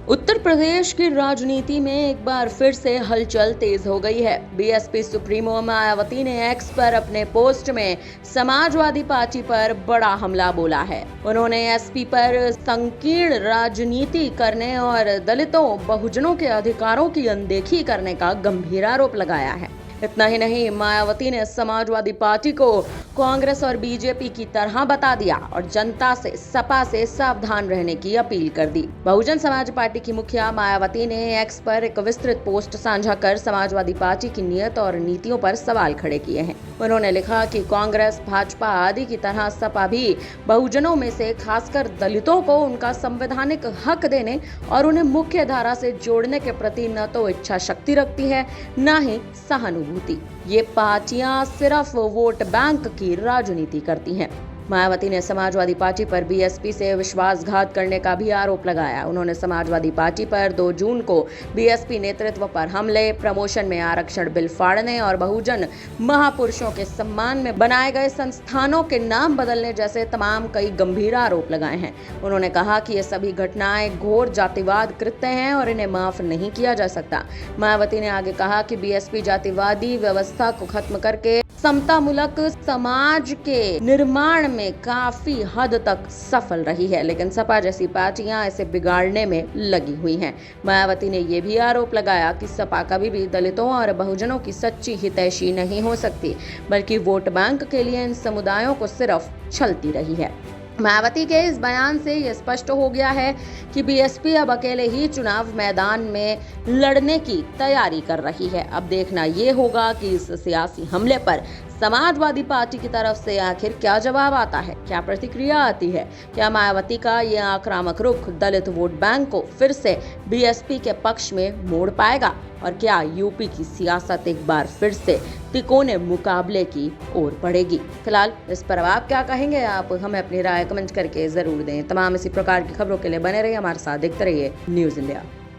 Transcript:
उत्तर प्रदेश की राजनीति में एक बार फिर से हलचल तेज हो गई है। बीएसपी सुप्रीमो मायावती ने एक्स पर अपने पोस्ट में समाजवादी पार्टी पर बड़ा हमला बोला है। उन्होंने एसपी पर संकीर्ण राजनीति करने और दलितों बहुजनों के अधिकारों की अनदेखी करने का गंभीर आरोप लगाया है। इतना ही नहीं, मायावती ने समाजवादी पार्टी को कांग्रेस और बीजेपी की तरह बता दिया और जनता से सपा से सावधान रहने की अपील कर दी। बहुजन समाज पार्टी की मुखिया मायावती ने एक्स पर एक विस्तृत पोस्ट साझा कर समाजवादी पार्टी की नीयत और नीतियों पर सवाल खड़े किए हैं। उन्होंने लिखा कि कांग्रेस, भाजपा आदि की तरह सपा भी बहुजनों में से खासकर दलितों को उनका संवैधानिक हक देने और उन्हें मुख्य धारा से जोड़ने के प्रति न तो इच्छा शक्ति रखती है, न ही सहानुभूति। ये पार्टियां सिर्फ वोट बैंक की राजनीति करती हैं। मायावती ने समाजवादी पार्टी पर बीएसपी से विश्वासघात करने का भी आरोप लगाया। उन्होंने समाजवादी पार्टी पर 2 जून को बीएसपी नेतृत्व पर हमले, प्रमोशन में आरक्षण बिल फाड़ने और बहुजन महापुरुषों के सम्मान में बनाए गए संस्थानों के नाम बदलने जैसे तमाम कई गंभीर आरोप लगाए हैं। उन्होंने कहा कि ये सभी घटनाएं घोर जातिवाद कृत्य हैं और इन्हें माफ नहीं किया जा सकता। मायावती ने आगे कहा कि बीएसपी जातिवादी व्यवस्था को खत्म करके समतामूलक समाज के निर्माण में काफी हद तक सफल रही है, लेकिन सपा जैसी पार्टियां इसे बिगाड़ने में लगी हुई हैं। मायावती ने यह भी आरोप लगाया कि सपा कभी भी दलितों और बहुजनों की सच्ची हितैषी नहीं हो सकती, बल्कि वोट बैंक के लिए इन समुदायों को सिर्फ छलती रही है। मायावती के इस बयान से यह स्पष्ट हो गया है कि बीएसपी अब अकेले ही चुनाव मैदान में लड़ने की तैयारी कर रही है। अब देखना यह होगा कि इस सियासी हमले पर समाजवादी पार्टी की तरफ से आखिर क्या जवाब आता है, क्या प्रतिक्रिया आती है। क्या मायावती का यह आक्रामक रुख दलित वोट बैंक को फिर से बीएसपी के पक्ष में मोड़ पाएगा और क्या यूपी की सियासत एक बार फिर से तिकोने मुकाबले की ओर बढ़ेगी। फिलहाल इस पर आप क्या कहेंगे, आप हमें अपनी राय कमेंट करके जरूर दें। तमाम इसी प्रकार की खबरों के लिए बने रहिए हमारे साथ, देखते रहिए न्यूज़ इंडिया।